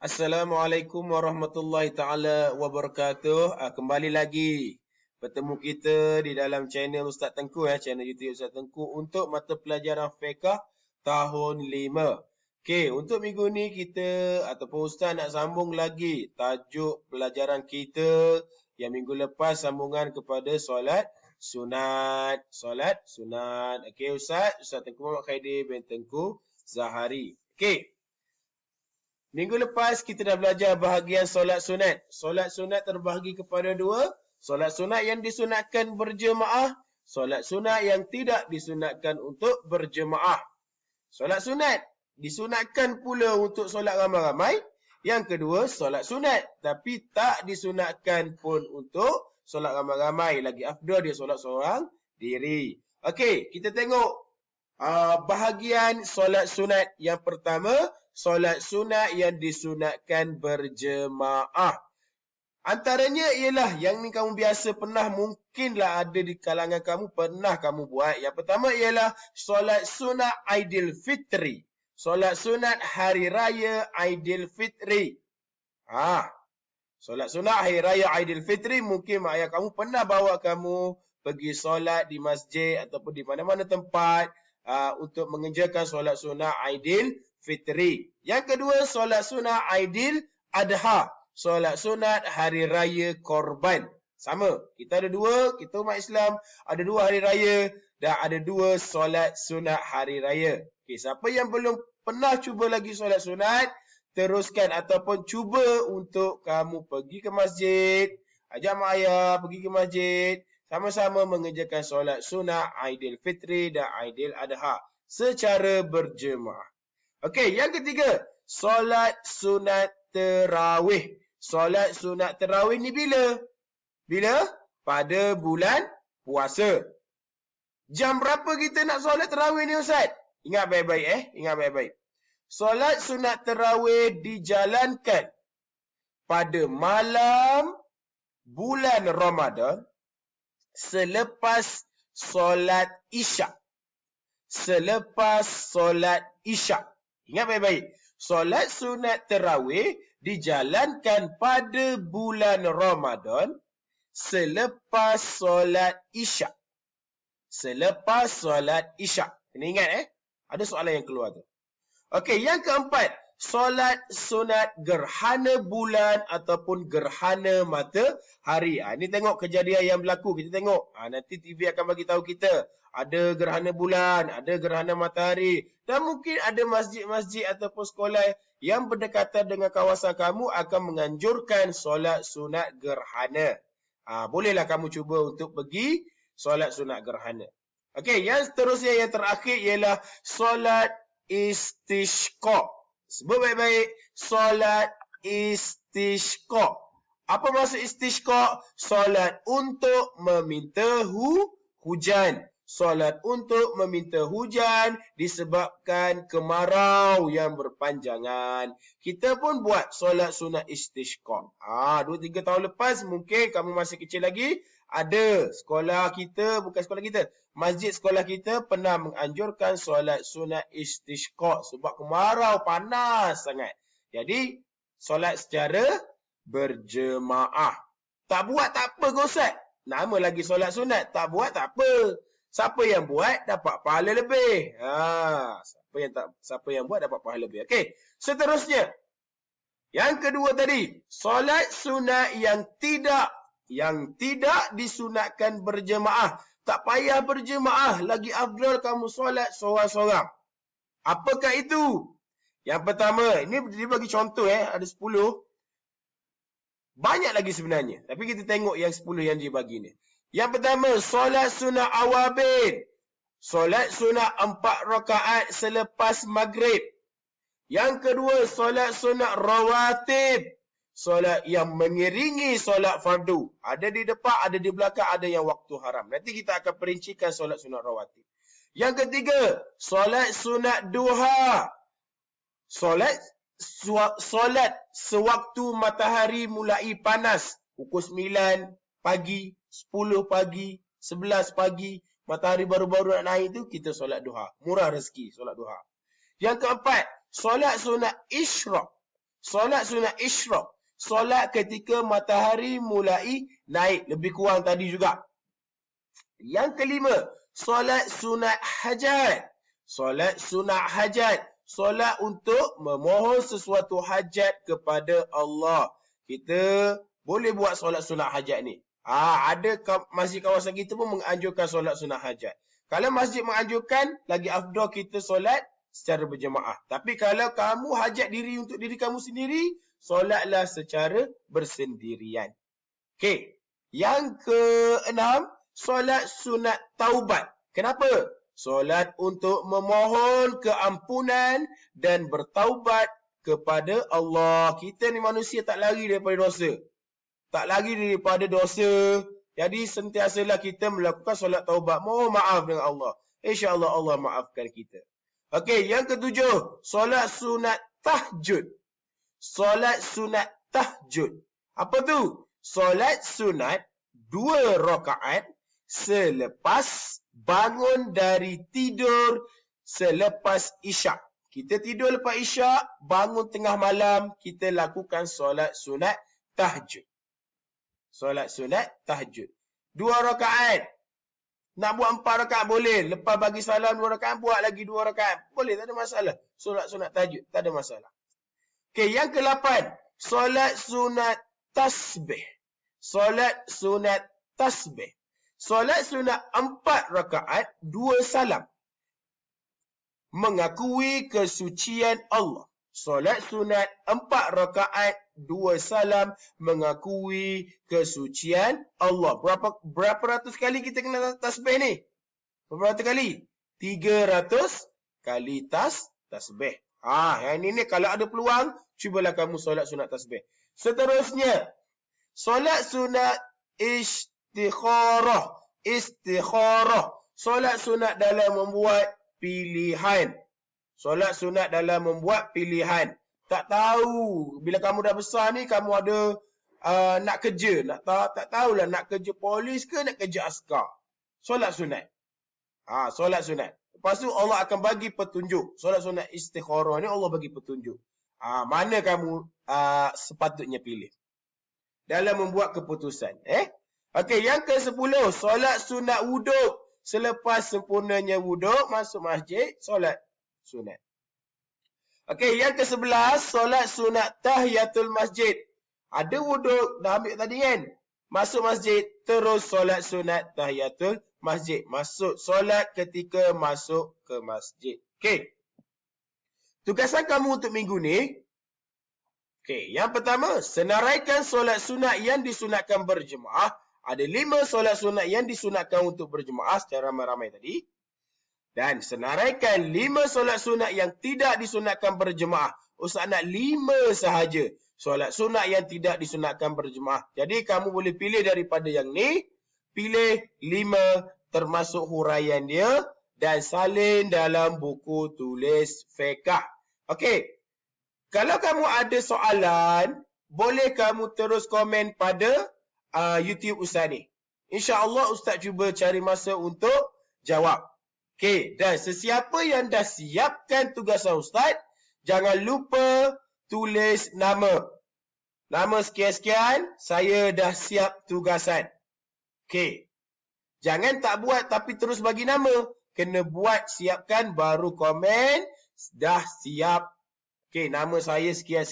Assalamualaikum warahmatullahi taala wabarakatuh. Kembali lagi bertemu kita di dalam channel Ustaz Tengku channel YouTube Ustaz Tengku untuk mata pelajaran fiqh tahun 5. Okey, untuk minggu ni kita ataupun Ustaz nak sambung lagi tajuk pelajaran kita yang minggu lepas sambungan kepada solat sunat. Okey Ustaz Tengku Muhammad Khaidir bin Tengku Zahari. Okey. Minggu lepas kita dah belajar bahagian solat sunat. Solat sunat terbahagi kepada dua. Solat sunat yang disunatkan berjemaah. Solat sunat yang tidak disunatkan untuk berjemaah. Solat sunat disunatkan pula untuk solat ramai-ramai. Yang kedua, solat sunat. Tapi tak disunatkan pun untuk solat ramai-ramai. Lagi afdal dia solat seorang diri. Okey, kita tengok bahagian solat sunat yang pertama. Solat sunat yang disunatkan berjemaah. Antaranya ialah yang ni kamu biasa pernah, mungkinlah ada di kalangan kamu pernah kamu buat. Yang pertama ialah solat sunat Aidilfitri. Solat sunat hari raya Aidilfitri. Solat sunat hari raya Aidilfitri mungkin mak ayah kamu pernah bawa kamu pergi solat di masjid ataupun di mana-mana tempat untuk mengerjakan solat sunat Aidilfitri. Yang kedua, solat sunat Aidil Adha. Solat sunat hari raya korban. Sama. Kita ada dua, kita umat Islam ada dua hari raya dan ada dua solat sunat hari raya. Okey, siapa yang belum pernah cuba lagi solat sunat, teruskan ataupun cuba untuk kamu pergi ke masjid. Ajak mak ayah pergi ke masjid. Sama-sama mengerjakan solat sunat Aidilfitri dan Aidil Adha secara berjemaah. Okey, yang ketiga, solat sunat terawih. Solat sunat terawih ni bila? Bila? Pada bulan puasa. Jam berapa kita nak solat terawih ni Ustaz? Ingat baik-baik ingat baik-baik. Solat sunat terawih dijalankan pada malam bulan Ramadan selepas solat Isyak. Selepas solat Isyak. Ingat baik-baik. Solat sunat terawih dijalankan pada bulan Ramadan selepas solat Isyak. Selepas solat Isyak. Kena ingat Ada soalan yang keluar tu. Okey, yang keempat. Solat sunat gerhana bulan ataupun gerhana matahari. Ini tengok kejadian yang berlaku. Kita tengok. Nanti TV akan bagi tahu kita. Ada gerhana bulan, ada gerhana matahari. Dan mungkin ada masjid-masjid ataupun sekolah yang berdekatan dengan kawasan kamu akan menganjurkan solat sunat gerhana. Bolehlah kamu cuba untuk pergi solat sunat gerhana. Okey, yang seterusnya yang terakhir ialah solat istisqa. Sebut baik-baik, solat istisqa. Apa maksud istisqa? Solat untuk meminta hujan. Solat untuk meminta hujan disebabkan kemarau yang berpanjangan. Kita pun buat solat sunat istisqa. 2-3 tahun lepas mungkin kamu masih kecil lagi. Ada sekolah kita, bukan sekolah kita, masjid sekolah kita pernah menganjurkan solat sunat istisqa sebab kemarau panas sangat. Jadi, solat secara berjemaah. Tak buat tak apa ke Ustaz? Nama lagi solat sunat. Tak buat tak apa. Siapa yang buat dapat pahala lebih. Siapa yang buat dapat pahala lebih. Okey, seterusnya. Yang kedua tadi, solat sunat yang tidak disunatkan berjemaah. Tak payah berjemaah, lagi afdal kamu solat seorang-seorang. Apakah itu? Yang pertama, ini dia bagi contoh ada 10. Banyak lagi sebenarnya, tapi kita tengok yang 10 yang dia bagi ni. Yang pertama, solat sunat awabin. Solat sunat 4 rakaat selepas maghrib. Yang kedua, solat sunat rawatib. Solat yang mengiringi solat fardu. Ada di depan, ada di belakang, ada yang waktu haram. Nanti kita akan perincikan solat sunat rawatib. Yang ketiga, solat sunat duha. Solat sewaktu matahari mulai panas. Pukul 9 pagi, 10 pagi, 11 pagi, matahari baru-baru nak naik tu, kita solat duha. Murah rezeki solat duha. Yang keempat, solat sunat isyraq. Solat sunat isyraq. Solat ketika matahari mulai naik. Lebih kurang tadi juga. Yang kelima, solat sunat hajat. Solat sunat hajat. Solat untuk memohon sesuatu hajat kepada Allah. Kita boleh buat solat sunat hajat ni. Ada masjid kawasan kita pun menganjurkan solat sunat hajat. Kalau masjid menganjurkan, lagi afdal kita solat secara berjemaah. Tapi kalau kamu hajat diri untuk diri kamu sendiri, solatlah secara bersendirian. Okey. Yang keenam, solat sunat taubat. Kenapa? Solat untuk memohon keampunan dan bertaubat kepada Allah. Kita ni manusia tak lari daripada dosa. Tak lari daripada dosa. Jadi sentiasalah kita melakukan solat taubat. Mohon maaf dengan Allah. InsyaAllah Allah maafkan kita. Okey, yang ketujuh. Solat sunat tahajud. Solat sunat tahajud. Apa tu? Solat sunat 2 rakaat selepas bangun dari tidur selepas isyak. Kita tidur lepas isyak, bangun tengah malam, kita lakukan solat sunat tahajud. Solat sunat tahajud. 2 rakaat. Nak buat 4 rakaat boleh. Lepas bagi salam 2 rakaat, buat lagi 2 rakaat. Boleh, tak ada masalah. Solat sunat tahajud, tak ada masalah. Okey, yang ke-8. Solat sunat tasbih. Solat sunat tasbih. Solat sunat 4 rakaat, 2 salam. Mengakui kesucian Allah. Solat sunat 4 rakaat, 2 salam, mengakui kesucian Allah. Berapa ratus kali kita kena tasbih ni? Berapa ratus kali? 300 kali tasbih. Yang ini kalau ada peluang, cubalah kamu solat sunat tasbih. Seterusnya, solat sunat istikharah. Istikharah. Solat sunat dalam membuat pilihan. Solat sunat dalam membuat pilihan. Tak tahu. Bila kamu dah besar ni, kamu ada nak kerja. Tak tahulah nak kerja polis ke nak kerja askar. Solat sunat. Solat sunat. Lepas tu Allah akan bagi petunjuk. Solat sunat istikharah ni Allah bagi petunjuk. Mana kamu sepatutnya pilih dalam membuat keputusan. Okey, yang ke-10. Solat sunat wuduk. Selepas sempurnanya wuduk, masuk masjid, solat sunat. Okey, yang ke-11. Solat sunat tahiyatul masjid. Ada wuduk, dah ambil tadi kan? Masuk masjid, terus solat sunat tahiyatul masjid. Masuk solat ketika masuk ke masjid. Okey. Tugasan kamu untuk minggu ni. Okey, yang pertama, senaraikan solat sunat yang disunatkan berjemaah. Ada 5 solat sunat yang disunatkan untuk berjemaah secara ramai-ramai tadi. Dan senaraikan 5 solat sunat yang tidak disunatkan berjemaah. Ustaz nak 5 sahaja solat sunat yang tidak disunatkan berjemaah. Jadi kamu boleh pilih daripada yang ni. Pilih 5 termasuk huraian dia. Dan salin dalam buku tulis fiqh. Okey. Kalau kamu ada soalan, boleh kamu terus komen pada YouTube Ustaz ni. InsyaAllah Ustaz cuba cari masa untuk jawab. Okey, dan sesiapa yang dah siapkan tugasan Ustaz, jangan lupa tulis nama. Nama sekian-sekian, saya dah siap tugasan. Okey. Jangan tak buat tapi terus bagi nama. Kena buat, siapkan, baru komen, dah siap. Okey, nama saya sekian.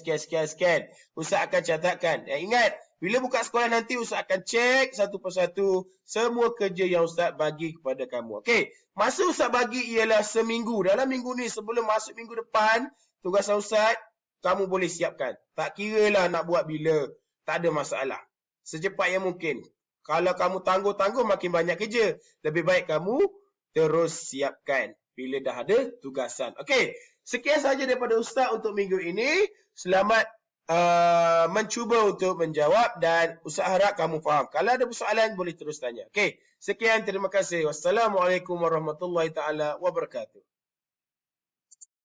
Ustaz akan catatkan. Dan ingat, bila buka sekolah nanti, Ustaz akan cek satu persatu semua kerja yang Ustaz bagi kepada kamu. Okey, masa Ustaz bagi ialah seminggu. Dalam minggu ni, sebelum masuk minggu depan, tugasan Ustaz, kamu boleh siapkan. Tak kiralah nak buat bila. Tak ada masalah. Secepat yang mungkin. Kalau kamu tangguh-tangguh, makin banyak kerja. Lebih baik kamu terus siapkan bila dah ada tugasan. Okey, sekian sahaja daripada Ustaz untuk minggu ini. Selamat mencuba untuk menjawab dan Ustaz harap kamu faham. Kalau ada persoalan boleh terus tanya. Okey, sekian, terima kasih. Wassalamualaikum warahmatullahi taala wabarakatuh.